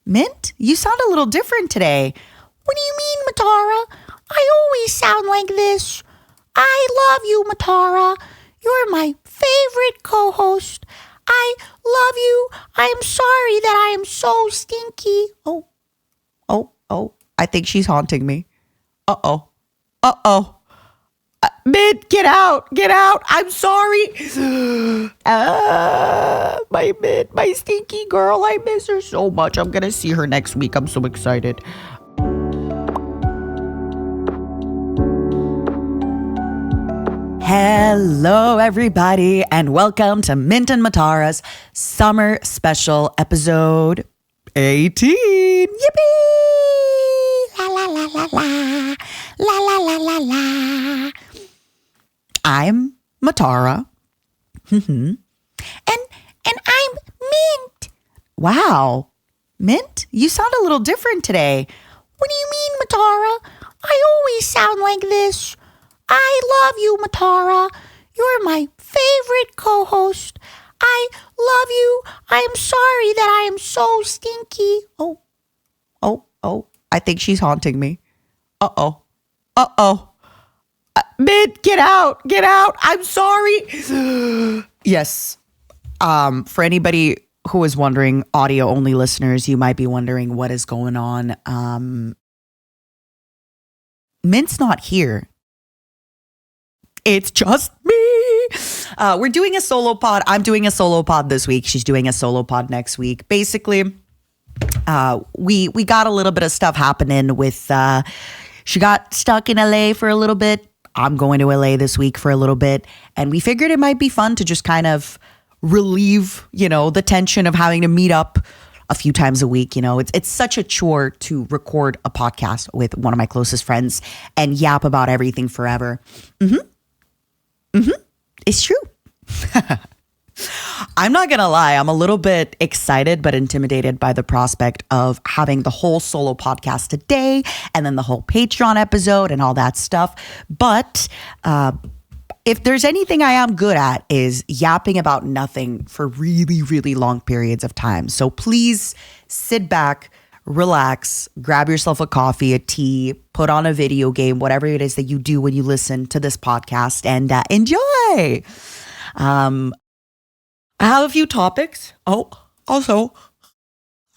Mint, you sound a little different today. What do you mean, Matara? I always sound like this. I love you, Matara. You're my favorite co-host. I love you. I am sorry that I am so stinky. Oh, I think she's haunting me. Uh-oh. Mint, get out. I'm sorry. My Mint, my stinky girl. I miss her so much. I'm going to see her next week. I'm so excited. Hello, everybody, and welcome to Mint and Matara's Summer Special Episode 18. Yippee! La la la la la. La la la la la. I'm Matara. And I'm Mint. Wow. Mint, you sound a little different today. What do you mean, Matara? I always sound like this. I love you, Matara. You're my favorite co-host. I love you. I am sorry that I am so stinky. Oh, I think she's haunting me. Uh-oh. Mint, get out. I'm sorry. Yes. For anybody who is wondering, audio only listeners, you might be wondering what is going on. Mint's not here. It's just me. We're doing a solo pod. I'm doing a solo pod this week. She's doing a solo pod next week. Basically, we got a little bit of stuff happening with, she got stuck in LA for a little bit. I'm going to LA this week for a little bit. And we figured it might be fun to just kind of relieve, the tension of having to meet up a few times a week. It's such a chore to record a podcast with one of my closest friends and yap about everything forever. It's true. I'm not going to lie. I'm a little bit excited but intimidated by the prospect of having the whole solo podcast today and then the whole Patreon episode and all that stuff. But if there's anything I am good at is yapping about nothing for really, really long periods of time. So please sit back, relax, grab yourself a coffee, a tea, put on a video game, whatever it is that you do when you listen to this podcast, and enjoy. I have a few topics. Oh, also,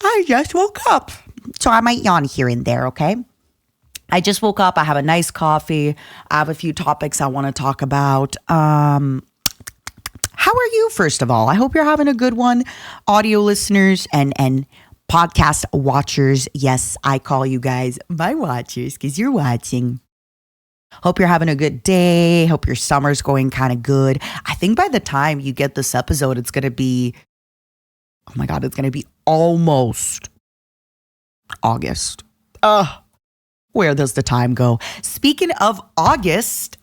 I just woke up, so I might yawn here and there, okay? I just woke up. I have a nice coffee. I have a few topics I want to talk about. How are you, first of all? I hope you're having a good one, audio listeners and podcast watchers. Yes, I call you guys my watchers because you're watching. Hope you're having a good day. Hope your summer's going kind of good. I think by the time you get this episode, it's going to be, oh my God, it's going to be almost August. Where does the time go? Speaking of August,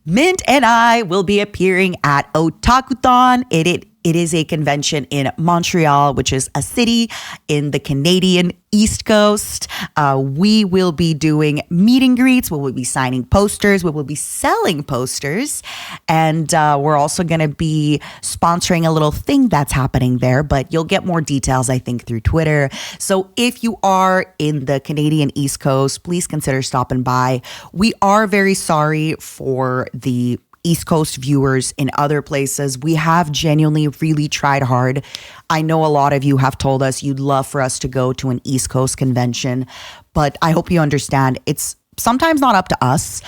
Mint and I will be appearing at Otakon. It is a convention in Montreal, which is a city in the Canadian East Coast. We will be doing meet and greets. We will be signing posters. We will be selling posters. And we're also going to be sponsoring a little thing that's happening there. But you'll get more details, I think, through Twitter. So if you are in the Canadian East Coast, please consider stopping by. We are very sorry for the East Coast viewers in other places. We have genuinely really tried hard. I know a lot of you have told us you'd love for us to go to an East Coast convention, but I hope you understand it's sometimes not up to us.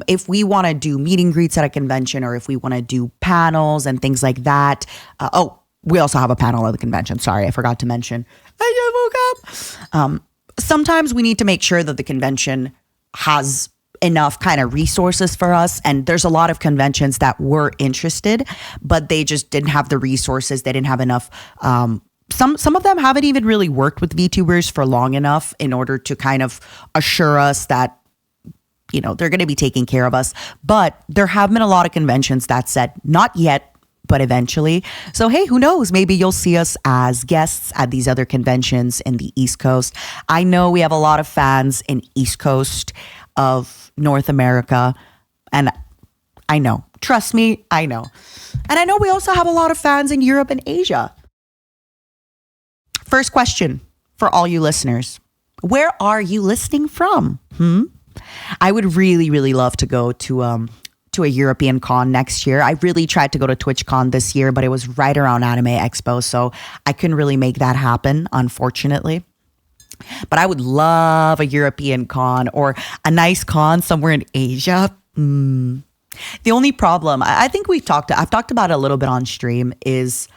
If we want to do meet and greets at a convention or if we want to do panels and things like that. We also have a panel at the convention. Sorry, I forgot to mention. I just woke up. Sometimes we need to make sure that the convention has enough kind of resources for us. And there's a lot of conventions that were interested, but they just didn't have the resources. They didn't have enough. Some of them haven't even really worked with VTubers for long enough in order to kind of assure us that, they're going to be taking care of us. But there have been a lot of conventions that said, not yet, but eventually. So, hey, who knows? Maybe you'll see us as guests at these other conventions in the East Coast. I know we have a lot of fans in East Coast of North America. And I know, trust me, I know. And I know we also have a lot of fans in Europe and Asia. First question, for all you listeners. Where are you listening from? I would really, really love to go to a European con next year. I really tried to go to TwitchCon this year, but it was right around Anime Expo, so I couldn't really make that happen, unfortunately. But I would love a European con or a nice con somewhere in Asia. The only problem, I think I've talked about it a little bit on stream, is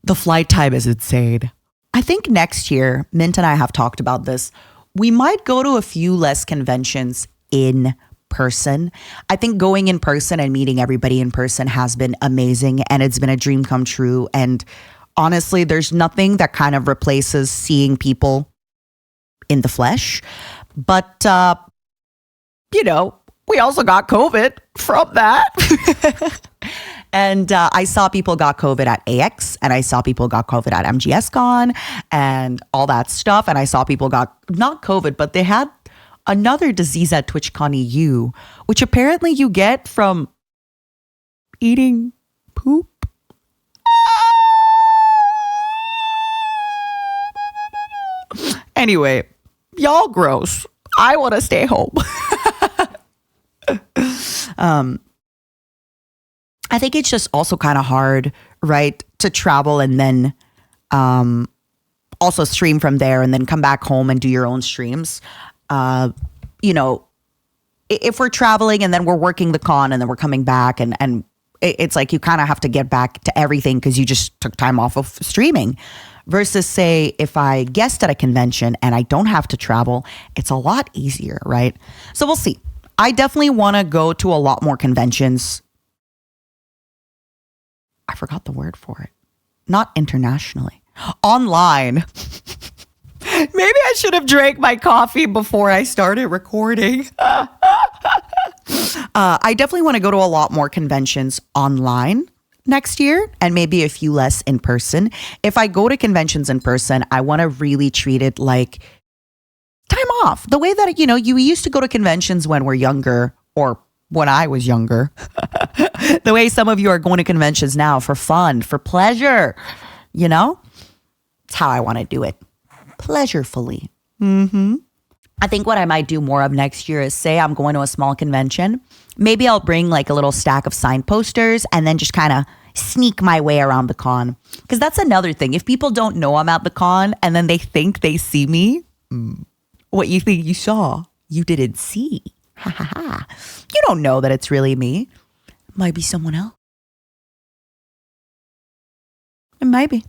the flight time is insane. I think next year, Mint and I have talked about this. We might go to a few less conventions in person. I think going in person and meeting everybody in person has been amazing, and it's been a dream come true. And honestly, there's nothing that kind of replaces seeing people in the flesh. But, we also got COVID from that. And I saw people got COVID at AX, and I saw people got COVID at MGSCon and all that stuff. And I saw people got not COVID, but they had another disease at TwitchCon EU, which apparently you get from eating poop. Anyway, y'all gross. I want to stay home. I think it's just also kind of hard, right, to travel and then also stream from there and then come back home and do your own streams. If we're traveling and then we're working the con and then we're coming back and it's like you kind of have to get back to everything because you just took time off of streaming. Versus, say, if I guest at a convention and I don't have to travel, it's a lot easier, right? So we'll see. I definitely want to go to a lot more conventions. I forgot the word for it. Not internationally. Online. Maybe I should have drank my coffee before I started recording. I definitely want to go to a lot more conventions online next year, and maybe a few less in person. If I go to conventions in person, I want to really treat it like time off. The way that, you used to go to conventions when we're younger, or when I was younger. The way some of you are going to conventions now for fun, for pleasure. It's how I want to do it. Pleasurefully. I think what I might do more of next year is, say I'm going to a small convention. Maybe I'll bring like a little stack of signed posters and then just kind of sneak my way around the con. Because that's another thing. If people don't know I'm at the con and then they think they see me, what you think you saw, you didn't see. Ha ha ha. You don't know that it's really me. It might be someone else. It might be.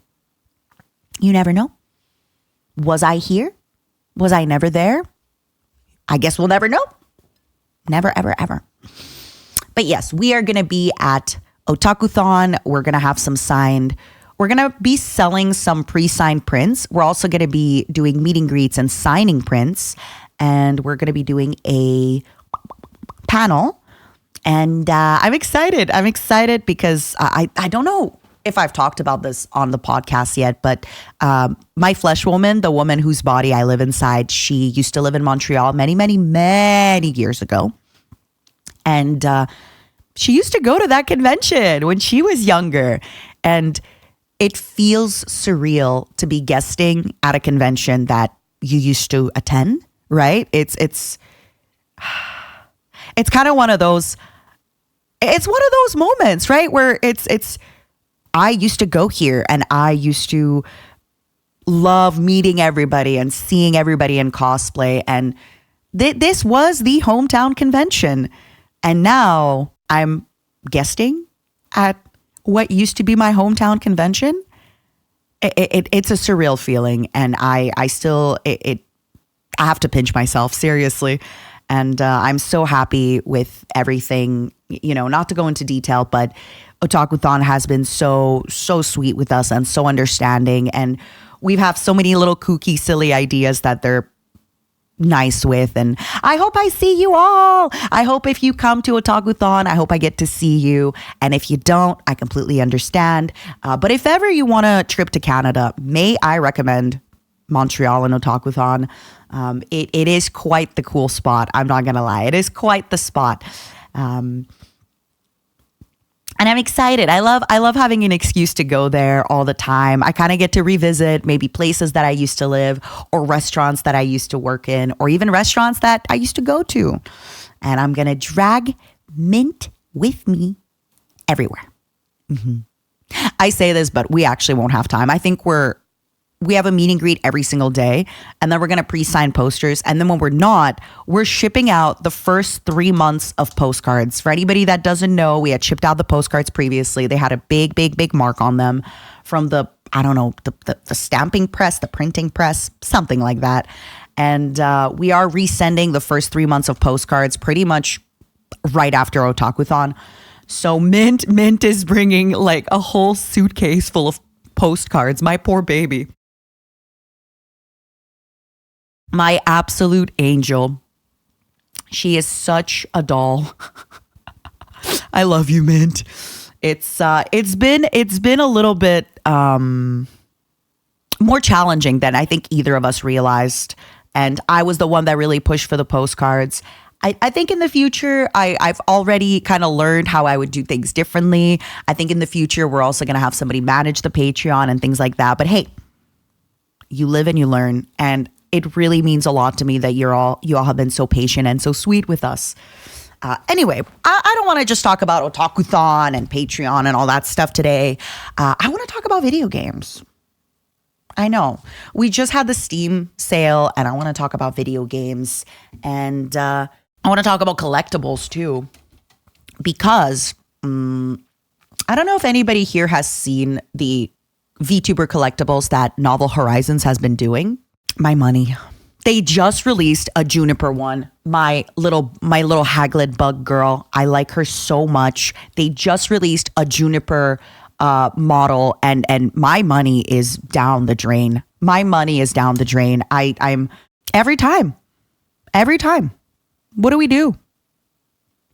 You never know. Was I here? Was I never there? I guess we'll never know. Never, ever, ever. But yes, we are going to be at Otakuthon. We're going to have some signed. We're going to be selling some pre-signed prints. We're also going to be doing meet and greets and signing prints. And we're going to be doing a panel. And I'm excited. I'm excited because I don't know if I've talked about this on the podcast yet, but my flesh woman, the woman whose body I live inside, she used to live in Montreal many, many, many years ago. And she used to go to that convention when she was younger. And it feels surreal to be guesting at a convention that you used to attend, right? It's kind of one of those moments, right? Where it's I used to go here and I used to love meeting everybody and seeing everybody in cosplay. And this was the hometown convention. And now I'm guesting at what used to be my hometown convention. It's a surreal feeling. And I have to pinch myself, seriously. And I'm so happy with everything, not to go into detail, but Otakuthon has been so sweet with us and so understanding. And we have so many little kooky, silly ideas that they're nice with. And I hope I see you all. I hope if you come to Otakuthon, I hope I get to see you. And if you don't, I completely understand. But if ever you want a trip to Canada, may I recommend Montreal and Otakuthon. It is quite the cool spot. I'm not going to lie. It is quite the spot. And I'm excited. I love having an excuse to go there all the time. I kind of get to revisit maybe places that I used to live, or restaurants that I used to work in, or even restaurants that I used to go to. And I'm going to drag Mint with me everywhere. I say this, but we actually won't have time. I think we have a meet and greet every single day, and then we're going to pre-sign posters. And then when we're not, we're shipping out the first 3 months of postcards. For anybody that doesn't know, we had shipped out the postcards previously. They had a big mark on them from the stamping press, the printing press, something like that. And we are resending the first 3 months of postcards pretty much right after Otakon. So Mint is bringing like a whole suitcase full of postcards. My poor baby. My absolute angel. She is such a doll. I love you, Mint. It's been a little bit more challenging than I think either of us realized. And I was the one that really pushed for the postcards. I think in the future, I've already kind of learned how I would do things differently. I think in the future, we're also going to have somebody manage the Patreon and things like that. But hey, you live and you learn. And it really means a lot to me that you all have been so patient and so sweet with us. Anyway, I don't want to just talk about Otakuthon and Patreon and all that stuff today. I want to talk about video games. I know. We just had the Steam sale, and I want to talk about video games. And I want to talk about collectibles too. Because I don't know if anybody here has seen the VTuber collectibles that Novel Horizons has been doing. My money. They just released a Juniper one. My little Hagrid bug girl. I like her so much. They just released a Juniper model, and my money is down the drain. My money is down the drain. I'm every time. What do we do?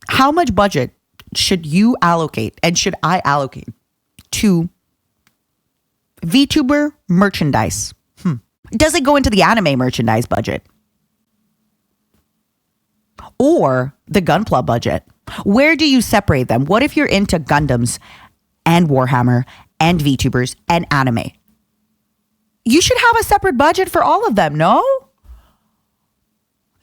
How much budget should you allocate, and should I allocate to VTuber merchandise? Does it go into the anime merchandise budget? Or the Gunpla budget? Where do you separate them? What if you're into Gundams and Warhammer and VTubers and anime? You should have a separate budget for all of them, no?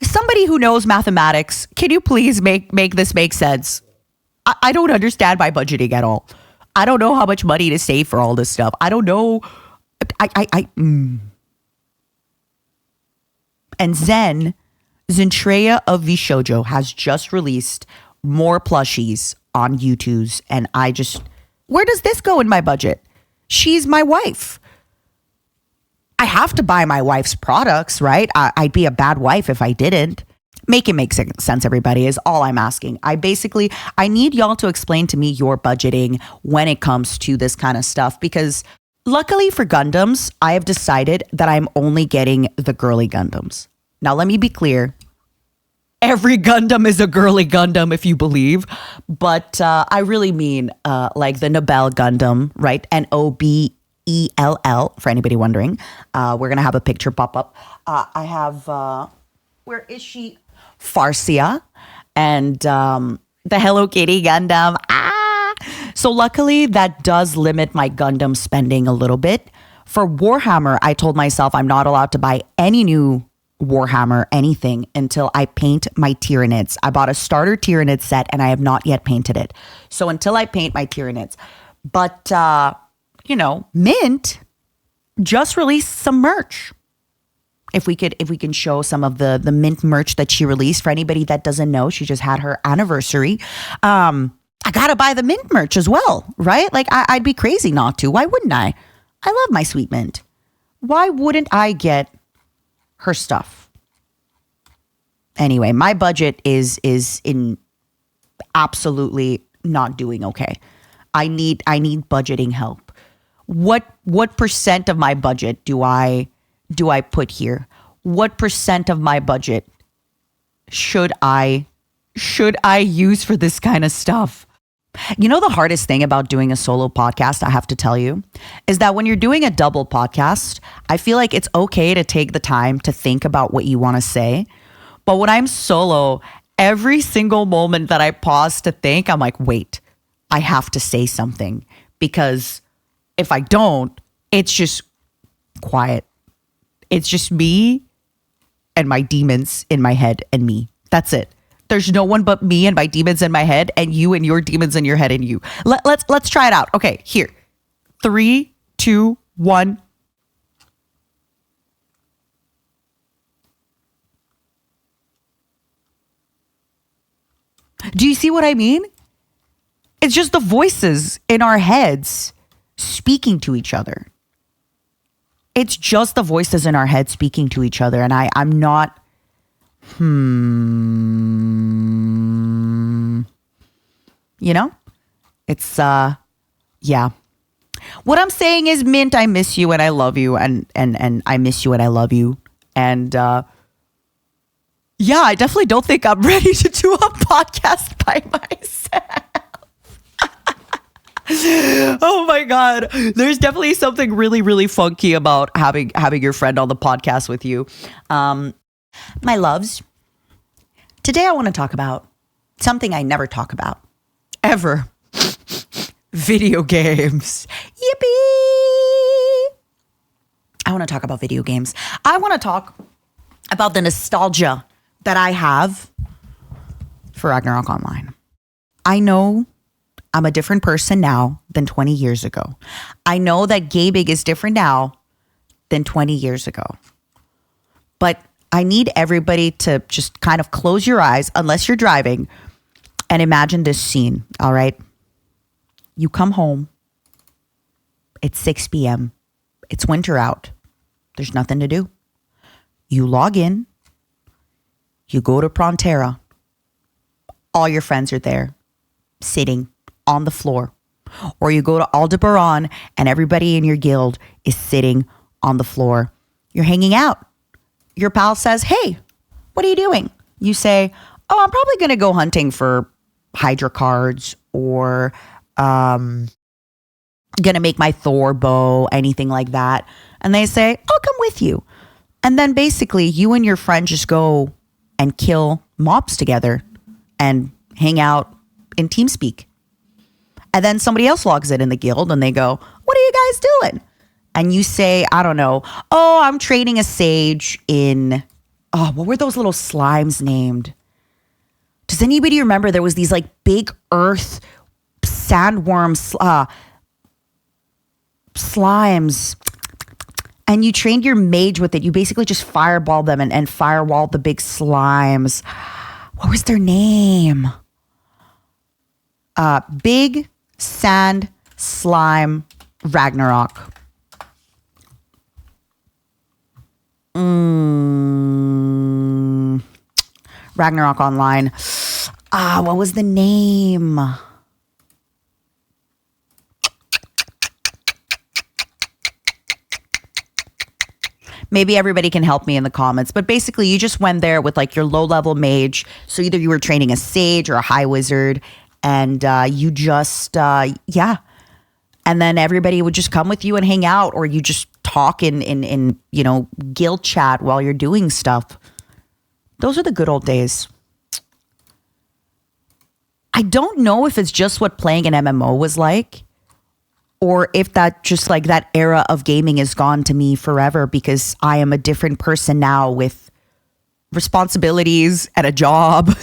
Somebody who knows mathematics, can you please make this make sense? I don't understand my budgeting at all. I don't know how much money to save for all this stuff. I don't know. And Zentreya of Vshoujo has just released more plushies on YouTube's, and where does this go in my budget? She's my wife. I have to buy my wife's products, right? I'd be a bad wife if I didn't. Make it make sense, everybody, is all I'm asking. I need y'all to explain to me your budgeting when it comes to this kind of stuff, because luckily for Gundams, I have decided that I'm only getting the girly Gundams. Now, let me be clear. Every Gundam is a girly Gundam, if you believe. But I really mean like the Nobel Gundam, right? Nobell, for anybody wondering. We're going to have a picture pop up. I have, where is she? Farsia and the Hello Kitty Gundam. So luckily, that does limit my Gundam spending a little bit. For Warhammer, I told myself I'm not allowed to buy any new Warhammer anything until I paint my Tyranids. I bought a starter Tyranid set and I have not yet painted it. So until I paint my Tyranids. But, Mint just released some merch. If we can show some of the Mint merch that she released. For anybody that doesn't know, she just had her anniversary. I gotta buy the Mint merch as well, right? Like I'd be crazy not to. Why wouldn't I? I love my sweet Mint. Why wouldn't I get her stuff? Anyway, my budget is in absolutely not doing okay. I need budgeting help. What percent of my budget do I put here? What percent of my budget should I use for this kind of stuff? You know, the hardest thing about doing a solo podcast, I have to tell you, is that when you're doing a double podcast, I feel like it's okay to take the time to think about what you want to say. But when I'm solo, every single moment that I pause to think, I'm like, wait, I have to say something, because if I don't, it's just quiet. It's just me and my demons in my head and me. That's it. There's no one but me and my demons in my head, and you and your demons in your head and you. Let's try it out. Okay, here. 3, 2, 1. Do you see what I mean? It's just the voices in our heads speaking to each other. It's just the voices in our head speaking to each other. And I'm not, you know, it's, yeah. What I'm saying is, Mint, I miss you and I love you, and I miss you and I love you. And, yeah, I definitely don't think I'm ready to do a podcast by myself. Oh my God. There's definitely something really, really funky about having your friend on the podcast with you. My loves, today I want to talk about something I never talk about, ever. Video games. Yippee! I want to talk about video games. I want to talk about the nostalgia that I have for Ragnarok Online. I know I'm a different person now than 20 years ago. I know that gaming is different now than 20 years ago. But I need everybody to just kind of close your eyes, unless you're driving, and imagine this scene, all right? You come home. It's 6 p.m. It's winter out. There's nothing to do. You log in. You go to Prontera. All your friends are there, sitting on the floor. Or you go to Aldebaran and everybody in your guild is sitting on the floor. You're hanging out. Your pal says, hey, what are you doing? You say, oh, I'm probably going to go hunting for Hydra cards, or going to make my Thor bow, anything like that. And they say, I'll come with you. And then basically you and your friend just go and kill mobs together and hang out in TeamSpeak. And then somebody else logs in the guild and they go, what are you guys doing? And you say, I don't know. Oh, I'm training a sage in, what were those little slimes named? Does anybody remember there was these like big earth sandworms, slimes, and you trained your mage with it. You basically just fireball them and firewall the big slimes. What was their name? Big Sand Slime Ragnarok. Ragnarok Online. What was the name? Maybe everybody can help me in the comments. But basically, you just went there with like your low-level mage. So either you were training a sage or a high wizard. And you just, yeah. And then everybody would just come with you and hang out. Or you just talk in guild chat while you're doing stuff. Those are the good old days. I don't know if it's just what playing an MMO was like, or if that just like that era of gaming is gone to me forever, because I am a different person now with responsibilities and a job.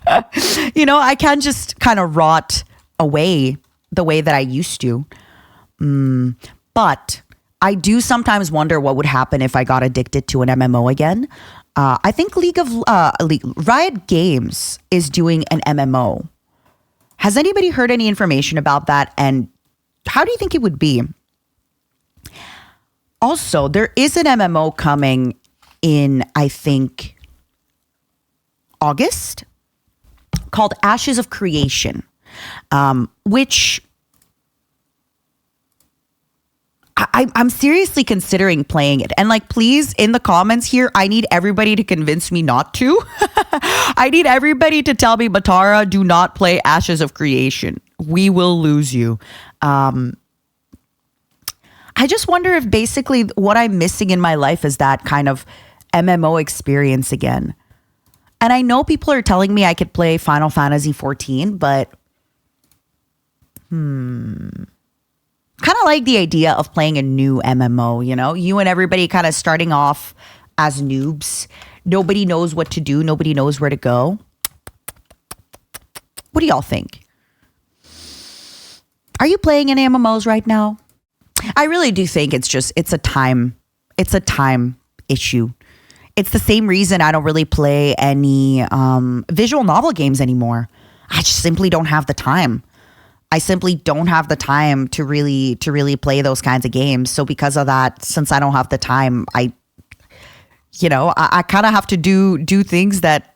I can't just kind of rot away the way that I used to. But I do sometimes wonder what would happen if I got addicted to an MMO again. I think Riot Games is doing an MMO. Has anybody heard any information about that? And how do you think it would be? Also, there is an MMO coming in, I think, August, called Ashes of Creation, which I'm seriously considering playing it. And like, please, in the comments here, I need everybody to convince me not to. I need everybody to tell me, Matara, do not play Ashes of Creation. We will lose you. I just wonder if basically what I'm missing in my life is that kind of MMO experience again. And I know people are telling me I could play Final Fantasy 14, but Kind of like the idea of playing a new MMO, you know? You and everybody kind of starting off as noobs. Nobody knows what to do. Nobody knows where to go. What do y'all think? Are you playing any MMOs right now? I really do think it's a time issue. It's the same reason I don't really play any visual novel games anymore. I just simply don't have the time. I simply don't have the time to really play those kinds of games. So because of that, since I don't have the time, I kind of have to do things that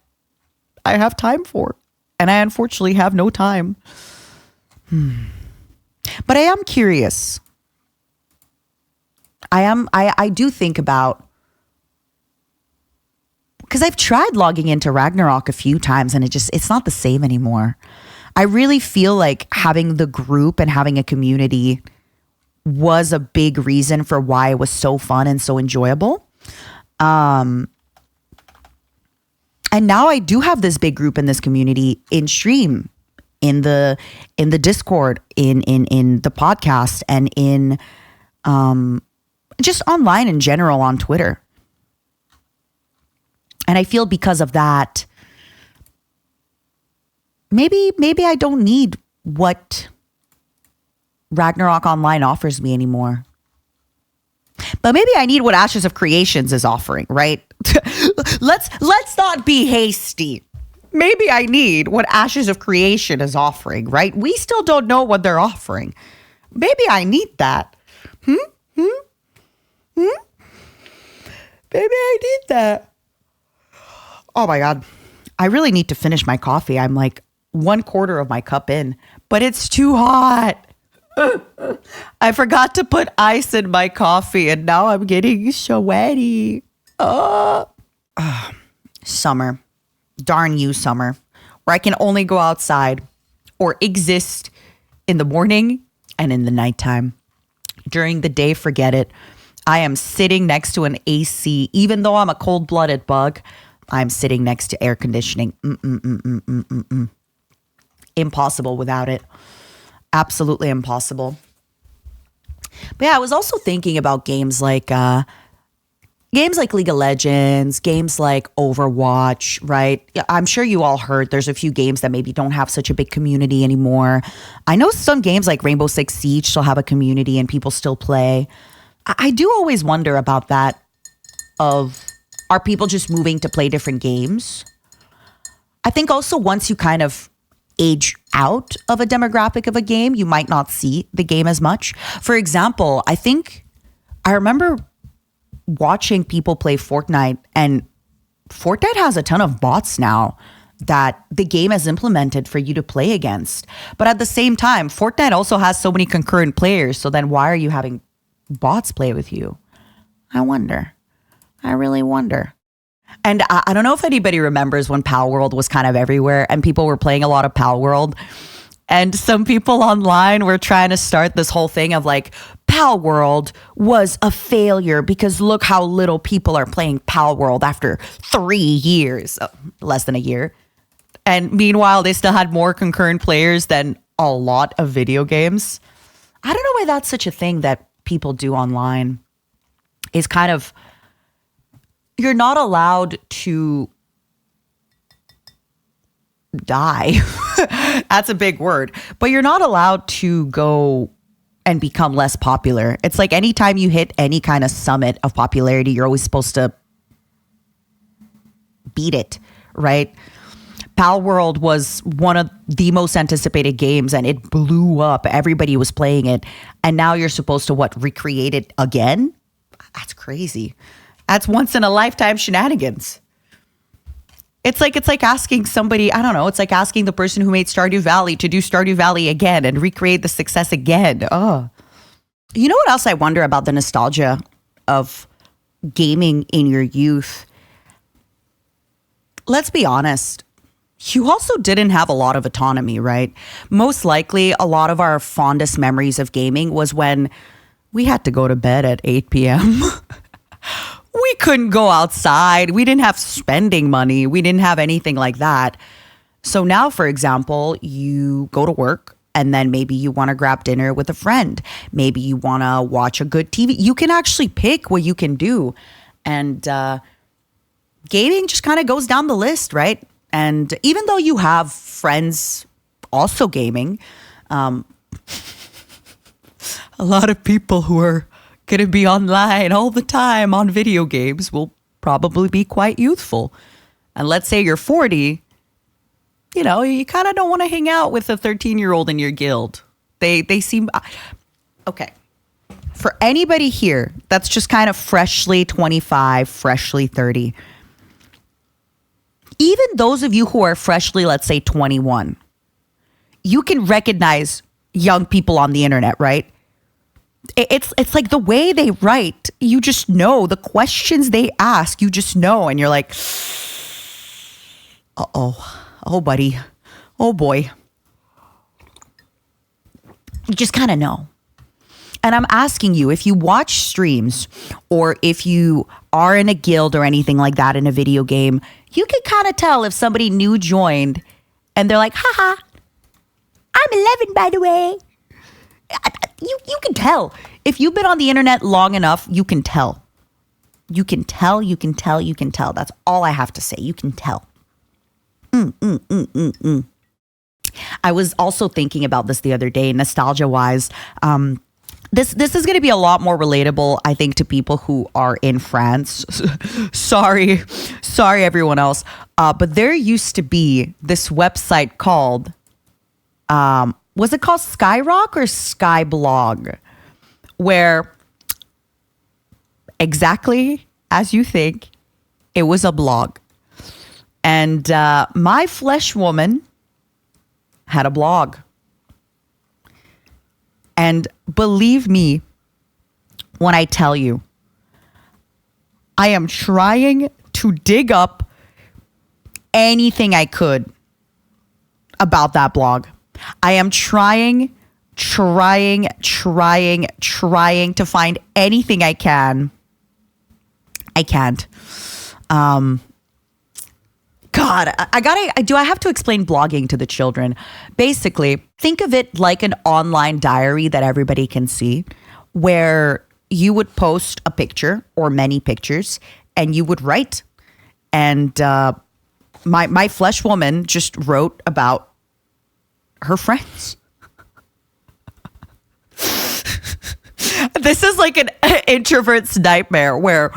I have time for. And I unfortunately have no time. But I am curious. I do think about, because I've tried logging into Ragnarok a few times and it's not the same anymore. I really feel like having the group and having a community was a big reason for why it was so fun and so enjoyable. And now I do have this big group in this community in stream, in the Discord, in the podcast, and in just online in general on Twitter. And I feel because of that, maybe I don't need what Ragnarok Online offers me anymore. But maybe I need what Ashes of Creations is offering, right? Let's not be hasty. Maybe I need what Ashes of Creation is offering, right? We still don't know what they're offering. Maybe I need that. Maybe I need that. Oh my God. I really need to finish my coffee. I'm like 1/4 of my cup in, but it's too hot. I forgot to put ice in my coffee and now I'm getting sweaty. Summer. Darn you, summer. Where I can only go outside or exist in the morning and in the nighttime. During the day, forget it. I am sitting next to an AC. Even though I'm a cold-blooded bug, I'm sitting next to air conditioning. Impossible without it. Absolutely impossible. But yeah, I was also thinking about games like League of Legends, games like Overwatch, right? I'm sure you all heard there's a few games that maybe don't have such a big community anymore. I know some games like Rainbow Six Siege still have a community and people still play. I do always wonder about that of, are people just moving to play different games? I think also once you kind of age out of a demographic of a game, you might not see the game as much. For example, I remember watching people play Fortnite, and Fortnite has a ton of bots now that the game has implemented for you to play against. But at the same time, Fortnite also has so many concurrent players. So then why are you having bots play with you? I wonder. I really wonder. And I don't know if anybody remembers when Pal World was kind of everywhere and people were playing a lot of Pal World. And some people online were trying to start this whole thing of like, Pal World was a failure because look how little people are playing Pal World after 3 years, less than a year. And meanwhile, they still had more concurrent players than a lot of video games. I don't know why that's such a thing that people do online. Is kind of, you're not allowed to die. That's a big word. But you're not allowed to go and become less popular. It's like anytime you hit any kind of summit of popularity, you're always supposed to beat it, right? Pal World was one of the most anticipated games and it blew up. Everybody was playing it. And now you're supposed to recreate it again? That's crazy. That's once in a lifetime shenanigans. It's like asking somebody, I don't know, it's like asking the person who made Stardew Valley to do Stardew Valley again and recreate the success again. Oh. You know what else I wonder about the nostalgia of gaming in your youth? Let's be honest. You also didn't have a lot of autonomy, right? Most likely, a lot of our fondest memories of gaming was when we had to go to bed at 8 p.m. We couldn't go outside. We didn't have spending money. We didn't have anything like that. So now, for example, you go to work and then maybe you want to grab dinner with a friend. Maybe you want to watch a good TV. You can actually pick what you can do. And gaming just kind of goes down the list, right? And even though you have friends also gaming, a lot of people who are going to be online all the time on video games will probably be quite youthful. And let's say you're 40, you know, you kind of don't want to hang out with a 13-year-old in your guild. They seem... Okay. For anybody here that's just kind of freshly 25, freshly 30, even those of you who are freshly, let's say, 21, you can recognize young people on the internet, right? It's like the way they write, you just know. The questions they ask, you just know. And you're like, oh, buddy. Oh, boy. You just kind of know. And I'm asking you, if you watch streams or if you are in a guild or anything like that in a video game, you can kind of tell if somebody new joined and they're like, haha, I'm 11, by the way. You can tell. If you've been on the internet long enough, you can tell. You can tell. That's all I have to say. You can tell. I was also thinking about this the other day, nostalgia-wise. This is going to be a lot more relatable, I think, to people who are in France. Sorry, everyone else. But there used to be this website called, was it called Skyrock or Skyblog? Where exactly as you think, it was a blog. And my flesh woman had a blog. And believe me when I tell you, I am trying to dig up anything I could about that blog. I am trying to find anything I can. I can't. God, do I have to explain blogging to the children? Basically, think of it like an online diary that everybody can see, where you would post a picture or many pictures and you would write. And my flesh woman just wrote about her friends. This is like an introvert's nightmare where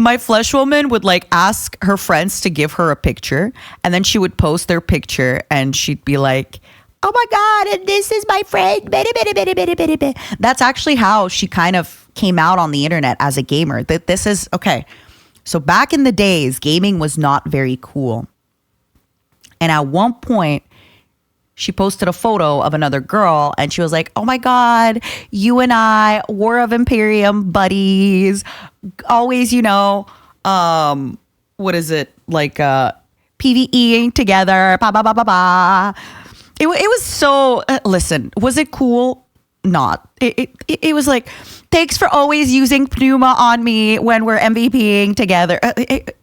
my flesh woman would like ask her friends to give her a picture, and then she would post their picture and she'd be like, oh my God, and this is my friend. That's actually how she kind of came out on the internet as a gamer. This is, okay. So back in the days, gaming was not very cool. And at one point, she posted a photo of another girl and she was like, oh my God, you and I, War of Imperium buddies, always, you know, what is it? Like PvEing together, It was so, listen, was it cool? Not. It was like, thanks for always using Pneuma on me when we're MVPing together. God.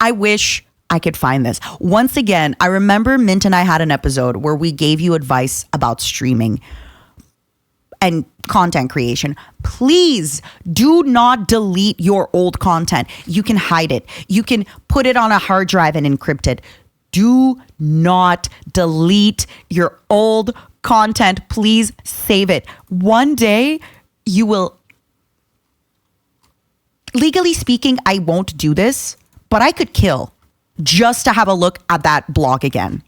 I wish I could find this. Once again, I remember Mint and I had an episode where we gave you advice about streaming and content creation. Please do not delete your old content. You can hide it. You can put it on a hard drive and encrypt it. Do not delete your old content. Please save it. One day you will, legally speaking, I won't do this, but I could kill just to have a look at that blog again.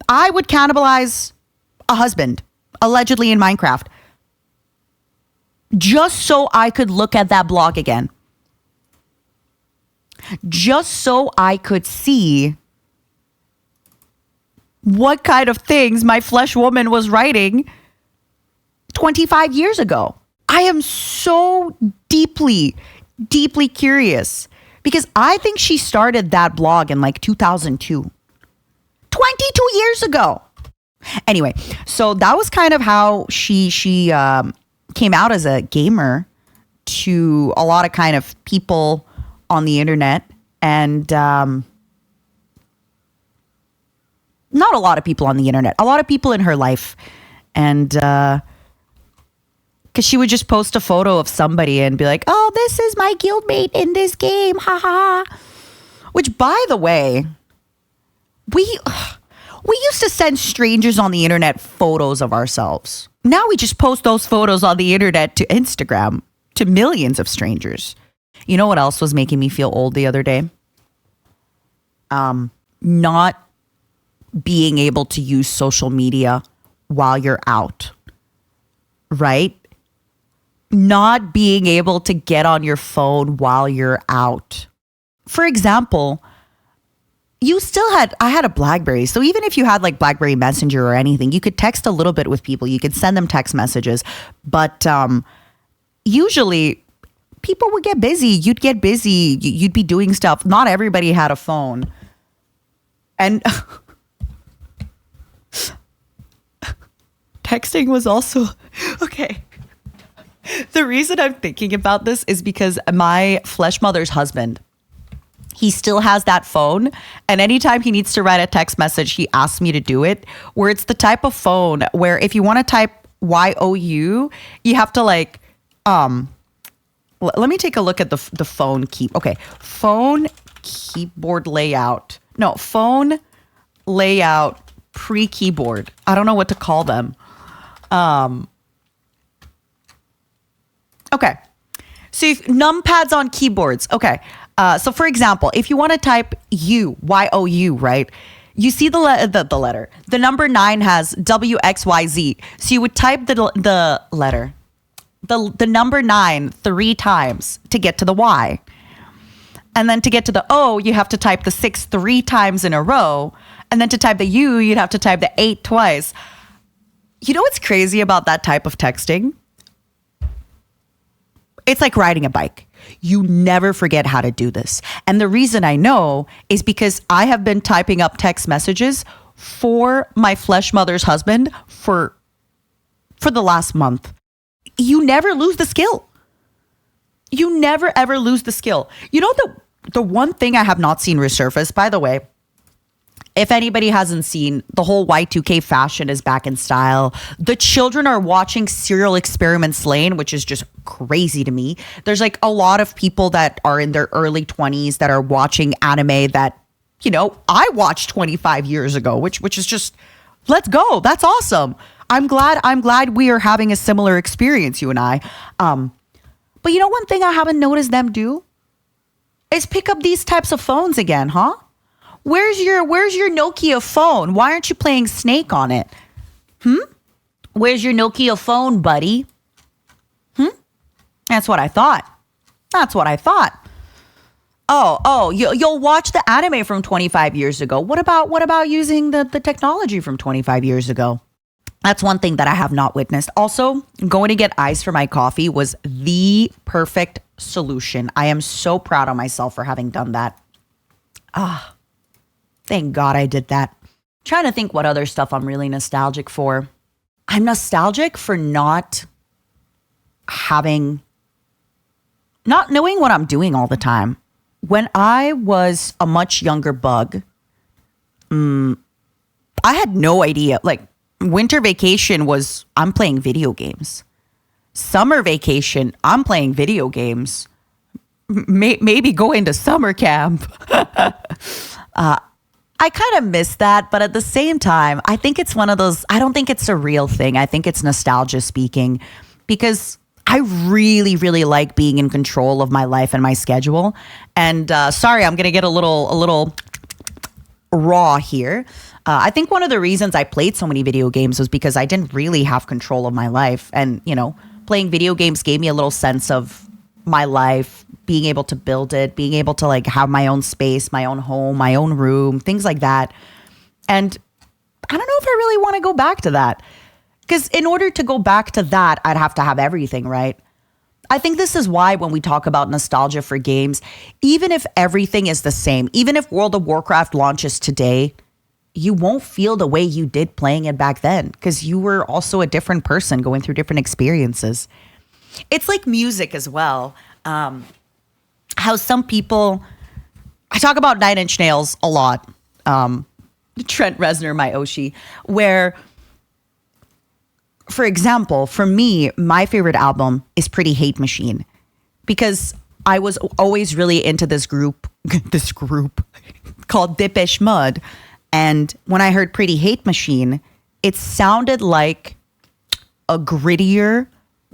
I would cannibalize a husband, allegedly in Minecraft, just so I could look at that blog again. Just so I could see what kind of things my flesh woman was writing 25 years ago. I am so deeply curious. Because I think she started that blog in like 2002. 22 years ago. Anyway, so that was kind of how she came out as a gamer to a lot of kind of people on the internet. And not a lot of people on the internet, a lot of people in her life. And because she would just post a photo of somebody and be like, oh, this is my guildmate in this game. Ha ha. Which, by the way, we used to send strangers on the internet photos of ourselves. Now we just post those photos on the internet to Instagram to millions of strangers. You know what else was making me feel old the other day? Not being able to use social media while you're out, right? Not being able to get on your phone while you're out. For example, I had a BlackBerry. So even if you had like BlackBerry Messenger or anything, you could text a little bit with people. You could send them text messages. But usually people would get busy. You'd get busy. You'd be doing stuff. Not everybody had a phone. And texting was also, okay. The reason I'm thinking about this is because my flesh mother's husband, he still has that phone. And anytime he needs to write a text message, he asks me to do it, where it's the type of phone where if you want to type YOU, you have to like, let me take a look at the phone key. Okay. Phone keyboard layout. No, phone layout pre-keyboard. I don't know what to call them. Okay. So numpads on keyboards. Okay. So for example, if you want to type YOU, right? You see the letter. The number 9 has WXYZ. So you would type the letter, the number 9 3 times to get to the Y. And then to get to the O, you have to type the 6 3 times in a row. And then to type the U, you'd have to type the 8 twice. You know what's crazy about that type of texting? It's like riding a bike. You never forget how to do this. And the reason I know is because I have been typing up text messages for my flesh mother's husband for the last month. You never lose the skill. You never, ever lose the skill. You know, the one thing I have not seen resurface, by the way, if anybody hasn't seen, the whole Y2K fashion is back in style. The children are watching Serial Experiments Lane, which is just crazy to me. There's like a lot of people that are in their early 20s that are watching anime that, you know, I watched 25 years ago, which is just, let's go. That's awesome. I'm glad we are having a similar experience, you and I. But you know, one thing I haven't noticed them do is pick up these types of phones again, huh? Where's your Nokia phone? Why aren't you playing Snake on it? Where's your Nokia phone, buddy? That's what I thought. Oh, you'll watch the anime from 25 years ago. What about using the technology from 25 years ago? That's one thing that I have not witnessed. Also, going to get ice for my coffee was the perfect solution. I am so proud of myself for having done that. Thank God I did that. Trying to think what other stuff I'm really nostalgic for. I'm nostalgic for not knowing what I'm doing all the time. When I was a much younger bug, I had no idea. Like, winter vacation was, I'm playing video games. Summer vacation, I'm playing video games. Maybe going to summer camp. I kind of miss that, but at the same time, I think it's one of those, I don't think it's a real thing. I think it's nostalgia speaking, because I really, really like being in control of my life and my schedule. And sorry, I'm going to get a little raw here. I think one of the reasons I played so many video games was because I didn't really have control of my life. And, you know, playing video games gave me a little sense of my life, being able to build it, being able to like have my own space, my own home, my own room, things like that. And I don't know if I really want to go back to that, because in order to go back to that, I'd have to have everything, right? I think this is why when we talk about nostalgia for games, even if everything is the same, even if World of Warcraft launches today, you won't feel the way you did playing it back then, because you were also a different person going through different experiences. It's like music as well. How some people, I talk about Nine Inch Nails a lot. Trent Reznor, my Oshi, where, for example, for me, my favorite album is Pretty Hate Machine, because I was always really into this group called Depeche Mode. And when I heard Pretty Hate Machine, it sounded like a grittier,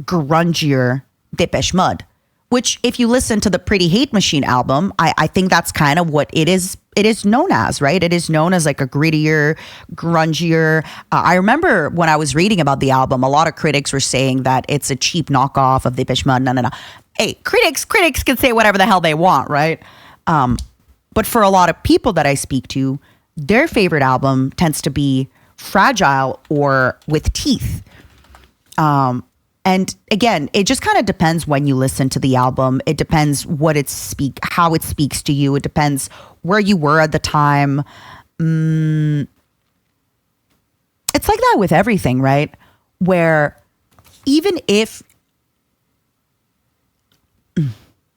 grungier Depeche Mode, which if you listen to the Pretty Hate Machine album, I think that's kind of what it is known as, right? It is known as like a grittier, grungier. I remember when I was reading about the album, a lot of critics were saying that it's a cheap knockoff of Depeche Mode. No. Hey, critics can say whatever the hell they want, right? But for a lot of people that I speak to, their favorite album tends to be Fragile or With Teeth. And again, it just kind of depends when you listen to the album. It depends how it speaks to you. It depends where you were at the time. It's like that with everything, right? Where even if...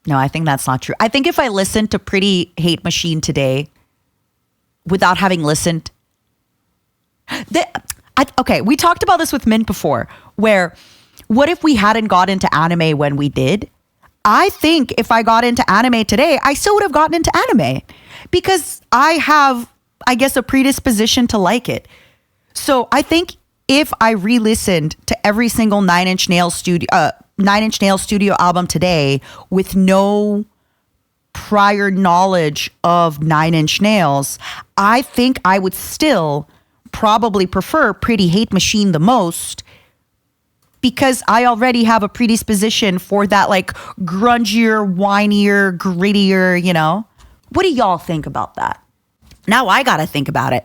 No, I think that's not true. I think if I listened to Pretty Hate Machine today without having listened... Okay, we talked about this with Mint before, where... What if we hadn't got into anime when we did? I think if I got into anime today, I still would have gotten into anime because I have, I guess, a predisposition to like it. So I think if I re-listened to every single Nine Inch Nails studio album today with no prior knowledge of Nine Inch Nails, I think I would still probably prefer Pretty Hate Machine the most, because I already have a predisposition for that like grungier, whinier, grittier, you know? What do y'all think about that? Now I gotta think about it.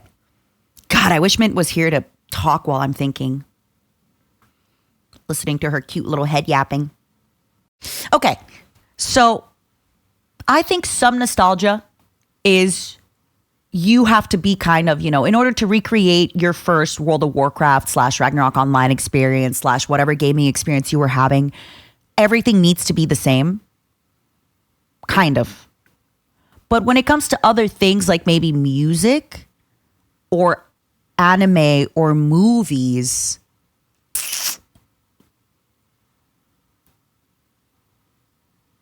God, I wish Mint was here to talk while I'm thinking. Listening to her cute little head yapping. Okay, so I think some nostalgia is... You have to be kind of, in order to recreate your first World of Warcraft / Ragnarok Online experience / whatever gaming experience you were having, everything needs to be the same. Kind of. But when it comes to other things like maybe music or anime or movies,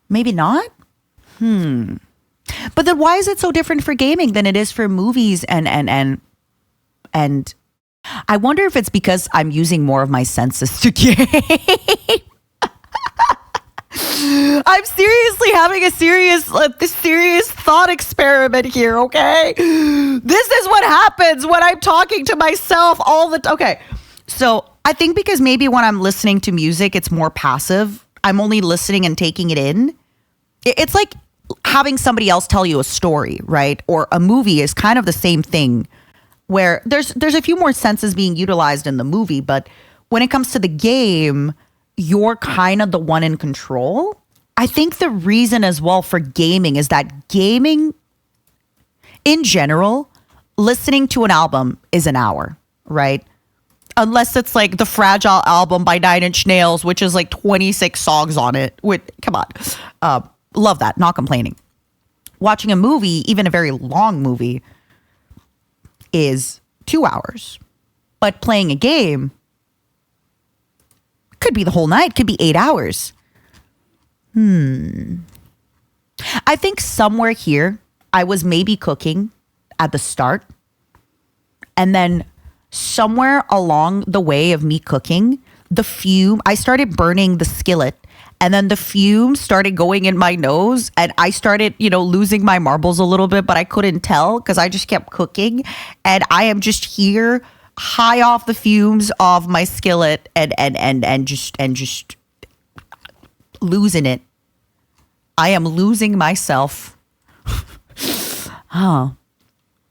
maybe not? But then why is it so different for gaming than it is for movies and I wonder if it's because I'm using more of my senses to game. I'm seriously having a serious thought experiment here, okay? This is what happens when I'm talking to myself all the time. Okay, so I think because maybe when I'm listening to music, it's more passive. I'm only listening and taking it in. It's like having somebody else tell you a story, right? Or a movie is kind of the same thing, where there's a few more senses being utilized in the movie, but when it comes to the game, you're kind of the one in control. I think the reason as well for gaming is that gaming, in general, listening to an album is an hour, right? Unless it's like the Fragile album by Nine Inch Nails, which is like 26 songs on it. Come on. Love that. Not complaining. Watching a movie, even a very long movie, is 2 hours. But playing a game could be the whole night. Could be 8 hours. I think somewhere here, I was maybe cooking at the start. And then somewhere along the way of me cooking, I started burning the skillet. And then the fumes started going in my nose and I started, losing my marbles a little bit, but I couldn't tell because I just kept cooking. And I am just here high off the fumes of my skillet and just losing it. I am losing myself.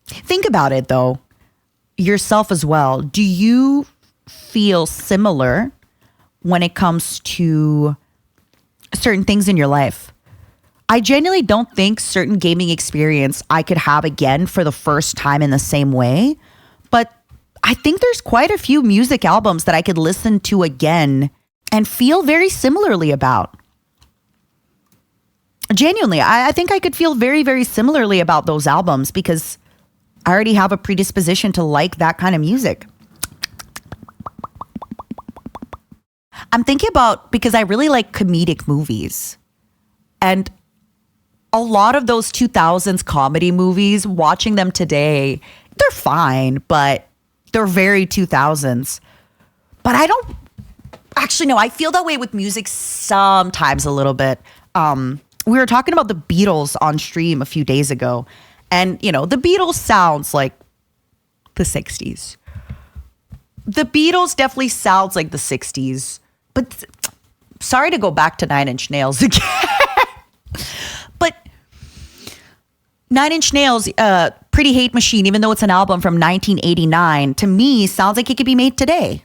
Think about it though. Yourself as well. Do you feel similar when it comes to certain things in your life? I genuinely don't think certain gaming experience I could have again for the first time in the same way. But I think there's quite a few music albums that I could listen to again and feel very similarly about. Genuinely, I think I could feel very, very similarly about those albums because I already have a predisposition to like that kind of music. I'm thinking about, because I really like comedic movies. And a lot of those 2000s comedy movies, watching them today, they're fine, but they're very 2000s. But I don't, actually, no, I feel that way with music sometimes a little bit. We were talking about the Beatles on stream a few days ago. And, you know, the Beatles sounds like the 60s. The Beatles definitely sounds like the 60s. But sorry to go back to Nine Inch Nails again. But Nine Inch Nails, Pretty Hate Machine, even though it's an album from 1989, to me sounds like it could be made today.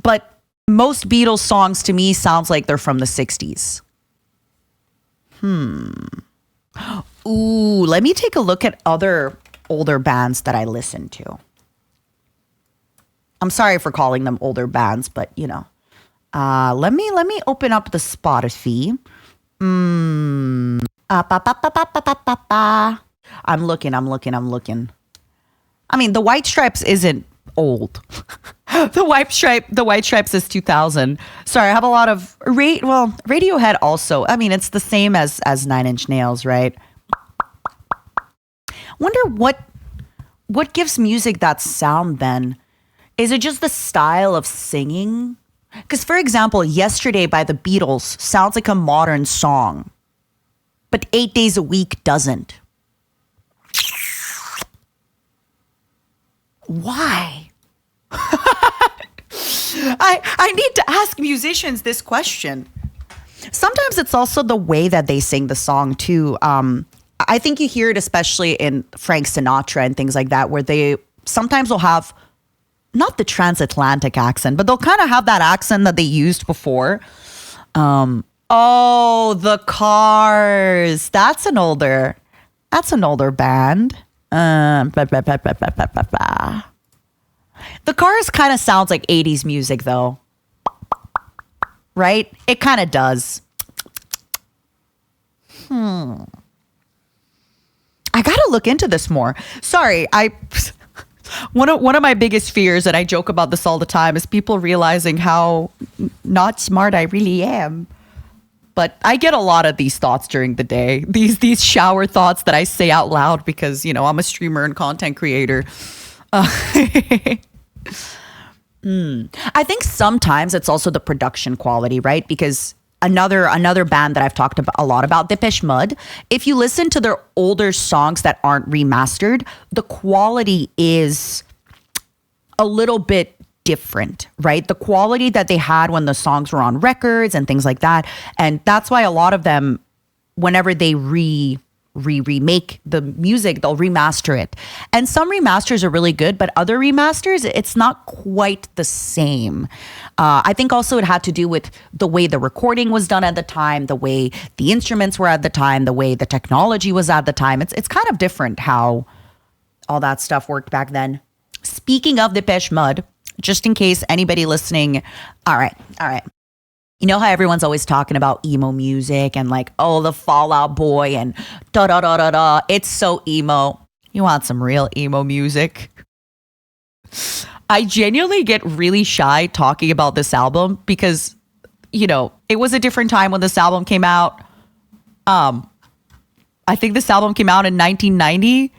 But most Beatles songs to me sounds like they're from the 60s. Ooh, let me take a look at other older bands that I listen to. I'm sorry for calling them older bands, but you know. Let me open up the Spotify. I'm looking. I mean, the White Stripes isn't old. The White Stripes is 2000. Sorry, I have a lot of Radiohead also. I mean, it's the same as Nine Inch Nails, right? Wonder what gives music that sound then? Is it just the style of singing? Because, for example, Yesterday by the Beatles sounds like a modern song, but 8 Days a Week doesn't. Why? I need to ask musicians this question. Sometimes it's also the way that they sing the song too. I think you hear it especially in Frank Sinatra and things like that, where they sometimes will have not the transatlantic accent, but they'll kind of have that accent that they used before. Oh, the Cars. That's an older band. The Cars kind of sounds like 80s music though. Right? It kind of does. I gotta look into this more. Sorry, one of my biggest fears, and I joke about this all the time, is people realizing how not smart I really am. But I get a lot of these thoughts during the day. These shower thoughts that I say out loud because, you know, I'm a streamer and content creator. I think sometimes it's also the production quality, right? Because another band that I've talked a lot about, Depeche Mode, if you listen to their older songs that aren't remastered, the quality is a little bit different, right? The quality that they had when the songs were on records and things like that. And that's why a lot of them, whenever they remake the music, they'll remaster it. And some remasters are really good, but other remasters, it's not quite the same. I think also it had to do with the way the recording was done at the time, the way the instruments were at the time, the way the technology was at the time. It's kind of different how all that stuff worked back then. Speaking of Depeche Mode, just in case anybody listening, all right. You know how everyone's always talking about emo music and like, oh, the Fall Out Boy and da-da-da-da-da. It's so emo. You want some real emo music? I genuinely get really shy talking about this album because, you know, it was a different time when this album came out. I think this album came out in 1990.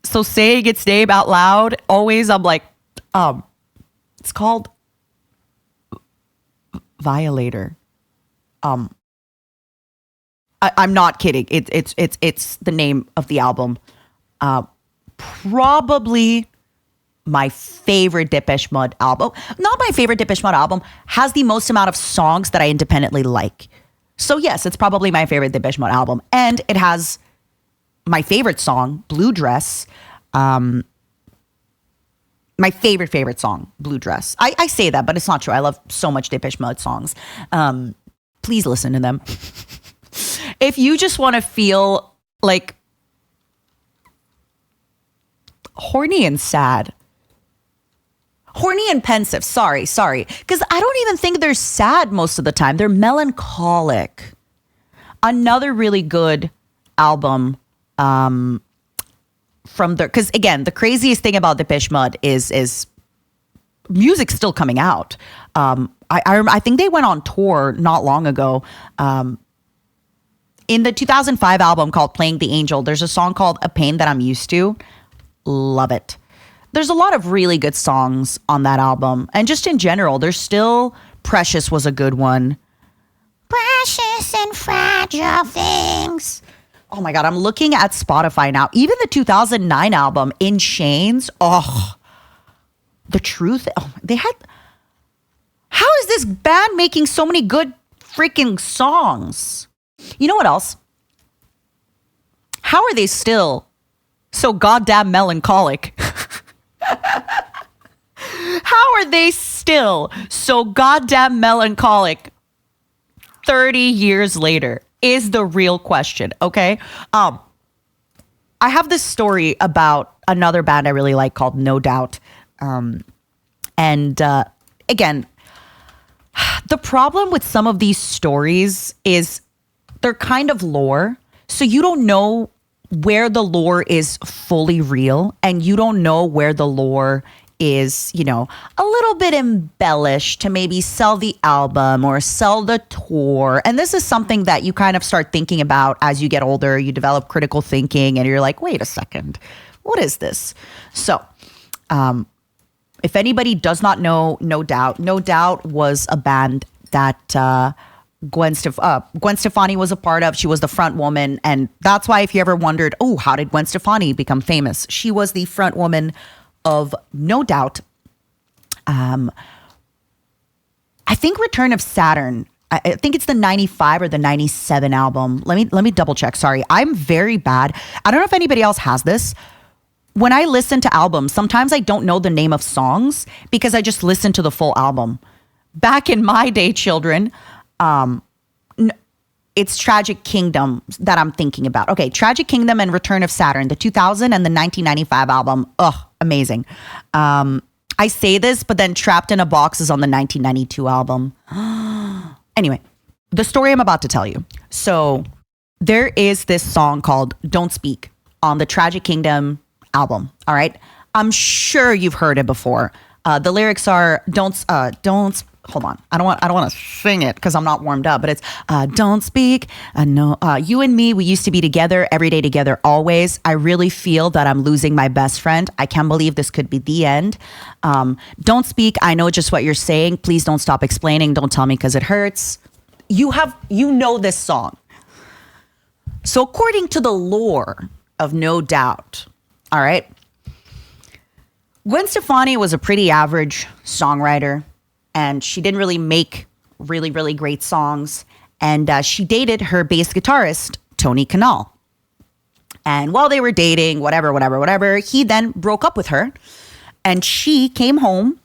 So saying its name out loud, always I'm like, it's called Violator. I'm not kidding. It's the name of the album. Probably my favorite Depeche Mode album. Not my favorite Depeche Mode album. Has the most amount of songs that I independently like. So yes, it's probably my favorite Depeche Mode album, and it has my favorite song, Blue Dress. My favorite song, Blue Dress. I say that, but it's not true. I love so much Depeche Mode songs. Please listen to them. If you just want to feel like horny and sad. Horny and pensive. Sorry. Because I don't even think they're sad most of the time. They're melancholic. Another really good album from their, because again, the craziest thing about Depeche Mode is music's still coming out. I think they went on tour not long ago. In the 2005 album called Playing the Angel, there's a song called A Pain That I'm Used To. Love it. There's a lot of really good songs on that album. And just in general, there's still Precious was a good one. Precious and fragile things. Oh my God, I'm looking at Spotify now. Even the 2009 album, In Chains. Oh, The Truth. Oh, they had... How is this band making so many good freaking songs? You know what else? How are they still so goddamn melancholic? How are they still so goddamn melancholic 30 years later is the real question, okay? I have this story about another band I really like called No Doubt. Again, the problem with some of these stories is they're kind of lore. So you don't know where the lore is fully real, and you don't know where the lore is, you know, a little bit embellished to maybe sell the album or sell the tour. And this is something that you kind of start thinking about as you get older. You develop critical thinking and you're like, wait a second, what is this? So, if anybody does not know No Doubt was a band that Gwen Stefani was a part of. She was the front woman. And that's why if you ever wondered, oh, how did Gwen Stefani become famous? She was the front woman of No Doubt. I think Return of Saturn. I think it's the 95 or the 97 album. Let me double check. Sorry. I'm very bad. I don't know if anybody else has this. When I listen to albums, sometimes I don't know the name of songs because I just listen to the full album. Back in my day, children, it's Tragic Kingdom that I'm thinking about. Okay, Tragic Kingdom and Return of Saturn, the 2000 and the 1995 album. Ugh, amazing. I say this, but then Trapped in a Box is on the 1992 album. Anyway, the story I'm about to tell you. So there is this song called Don't Speak on the Tragic Kingdom album. All right. I'm sure you've heard it before. The lyrics are don't hold on. I don't want to sing it because I'm not warmed up, but it's don't speak. No, you and me, we used to be together every day together, always. I really feel that I'm losing my best friend. I can't believe this could be the end. Don't speak. I know just what you're saying. Please don't stop explaining. Don't tell me because it hurts. You know this song. So according to the lore of No Doubt, all right, Gwen Stefani was a pretty average songwriter, and she didn't really make really, really great songs. And she dated her bass guitarist, Tony Kanal. And while they were dating, whatever, he then broke up with her. And she came home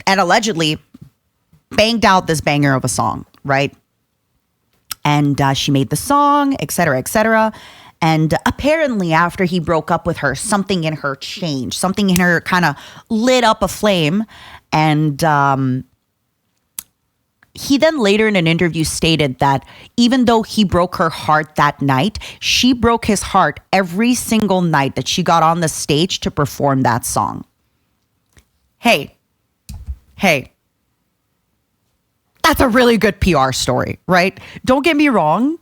and allegedly banged out this banger of a song, right? And she made the song, et cetera. And apparently after he broke up with her, something in her changed. Something in her kind of lit up a flame. And he then later in an interview stated that even though he broke her heart that night, she broke his heart every single night that she got on the stage to perform that song. Hey, that's a really good PR story, right? Don't get me wrong.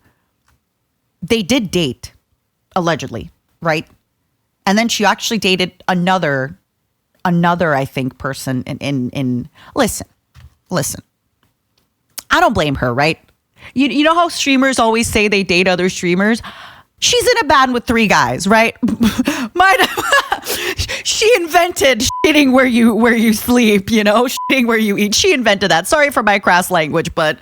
They did date, allegedly, right? And then she actually dated another, I think, person in listen. I don't blame her, right? You know how streamers always say they date other streamers? She's in a band with 3 guys, right? She invented shitting where you sleep, you know, shitting where you eat. She invented that. Sorry for my crass language, but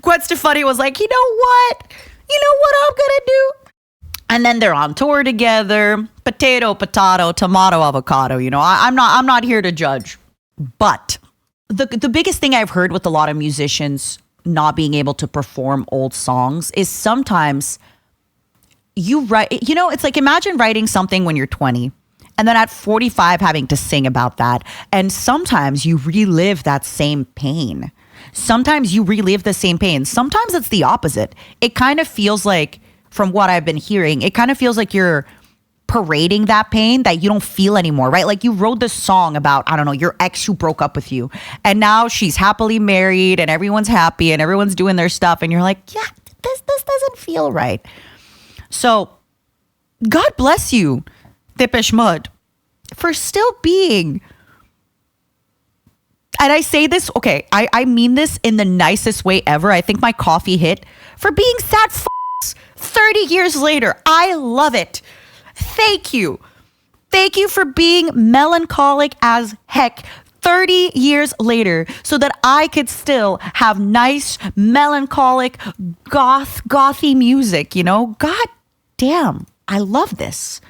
Gwen Stefani was like, you know what I'm gonna do? And then they're on tour together. Potato, tomato, avocado. You know, I'm not here to judge. But the biggest thing I've heard with a lot of musicians not being able to perform old songs is sometimes you write, you know, it's like imagine writing something when you're 20 and then at 45 having to sing about that. And sometimes you relive that same pain. Sometimes you relive the same pain. Sometimes it's the opposite. It kind of feels like, from what I've been hearing, it kind of feels like you're parading that pain that you don't feel anymore, right? Like you wrote this song about, I don't know, your ex who broke up with you, and now she's happily married and everyone's happy and everyone's doing their stuff, and you're like, yeah, this doesn't feel right. So God bless you, Depeche Mode, for still being, and I say this, okay, I mean this in the nicest way ever. I think my coffee hit, for being sad 30 years later. I love it. Thank you. Thank you for being melancholic as heck 30 years later, so that I could still have nice, melancholic, gothy music, you know? God damn, I love this.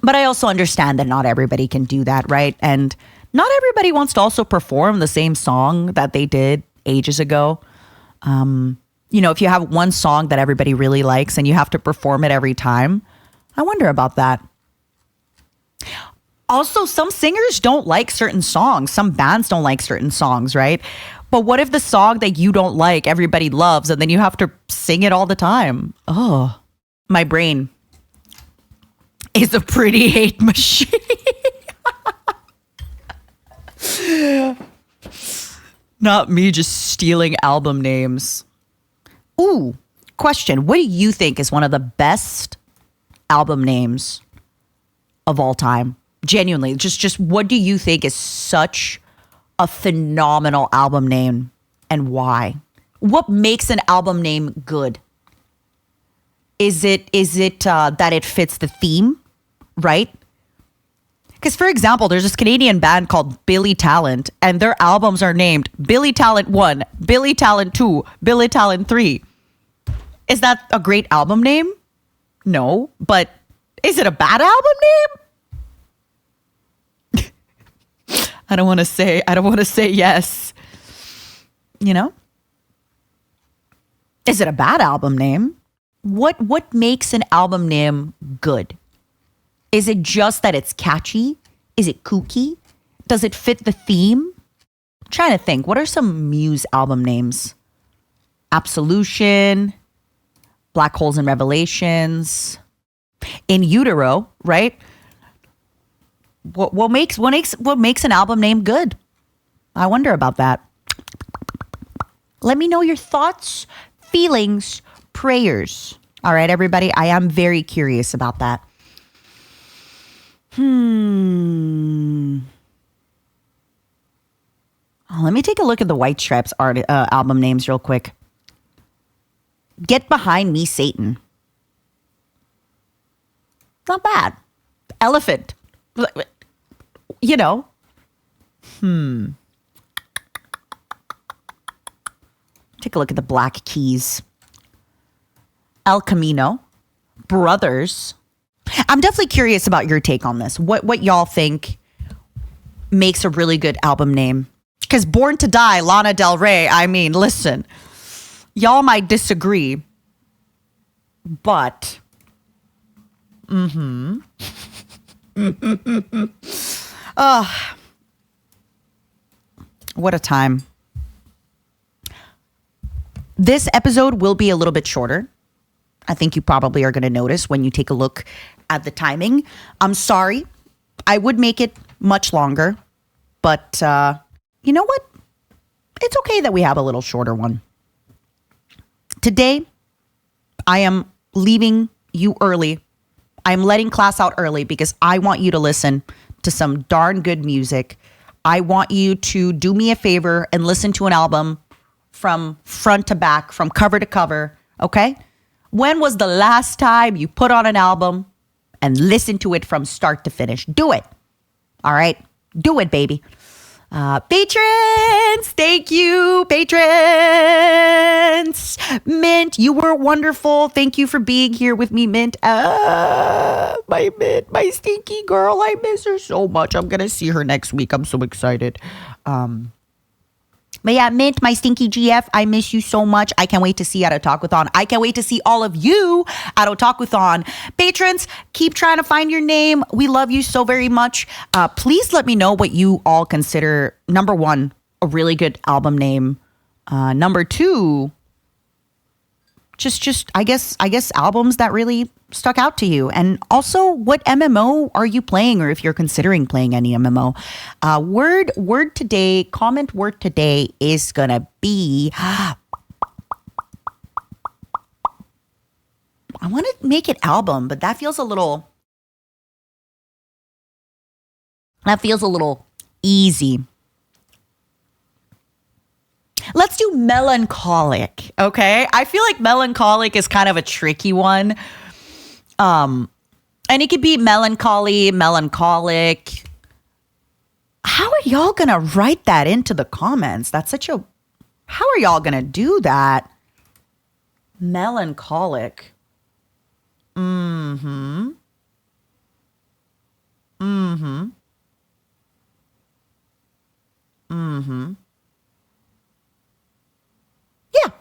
But I also understand that not everybody can do that, right? And not everybody wants to also perform the same song that they did ages ago. You know, if you have one song that everybody really likes and you have to perform it every time, I wonder about that. Also, some singers don't like certain songs. Some bands don't like certain songs, right? But what if the song that you don't like, everybody loves, and then you have to sing it all the time? Oh, my brain is a pretty hate machine. Not me just stealing album names. Ooh, question. What do you think is one of the best album names of all time? Genuinely, just what do you think is such a phenomenal album name, and why? What makes an album name good? Is it that it fits the theme, right? Because, for example, there's this Canadian band called Billy Talent, and their albums are named Billy Talent 1, Billy Talent 2, Billy Talent 3. Is that a great album name? No. But is it a bad album name? I don't want to say yes. You know? Is it a bad album name? What makes an album name good? Is it just that it's catchy? Is it kooky? Does it fit the theme? I'm trying to think. What are some Muse album names? Absolution, Black Holes and Revelations, In Utero, right? What makes an album name good? I wonder about that. Let me know your thoughts, feelings, prayers. All right, everybody. I am very curious about that. Oh, let me take a look at the White Stripes album names real quick. Get Behind Me, Satan. Not bad. Elephant. You know. Take a look at the Black Keys. El Camino. Brothers. I'm definitely curious about your take on this. What y'all think makes a really good album name? Because Born to Die, Lana Del Rey, I mean, listen, y'all might disagree, but what a time. This episode will be a little bit shorter. I think you probably are going to notice when you take a look at the timing. I'm sorry. I would make it much longer, but you know what? It's okay that we have a little shorter one. Today, I am leaving you early. I'm letting class out early because I want you to listen to some darn good music. I want you to do me a favor and listen to an album from front to back, from cover to cover, okay? When was the last time you put on an album and listened to it from start to finish? Do it. All right? Do it, baby. Patrons, thank you, patrons. Mint, you were wonderful. Thank you for being here with me, Mint. My Mint, my stinky girl. I miss her so much. I'm going to see her next week. I'm so excited. But yeah, Mint, my stinky GF, I miss you so much. I can't wait to see you at Otakuthon. I can't wait to see all of you at Otakuthon. Patrons, keep trying to find your name. We love you so very much. Please let me know what you all consider, number one, a really good album name. Number two, just I guess albums that really stuck out to you. And also, what MMO are you playing, or if you're considering playing any MMO? Word today, comment word today is gonna be I want to make it album, but that feels a little easy. Let's do melancholic, okay? I feel like melancholic is kind of a tricky one. And it could be melancholy, melancholic. How are y'all gonna write that into the comments? How are y'all gonna do that? Melancholic. Mm-hmm. Mm-hmm. Mm-hmm. Yeah.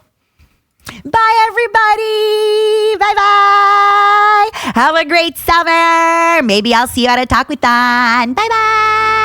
Bye, everybody. Bye-bye. Have a great summer. Maybe I'll see you at a Takutan. Bye-bye.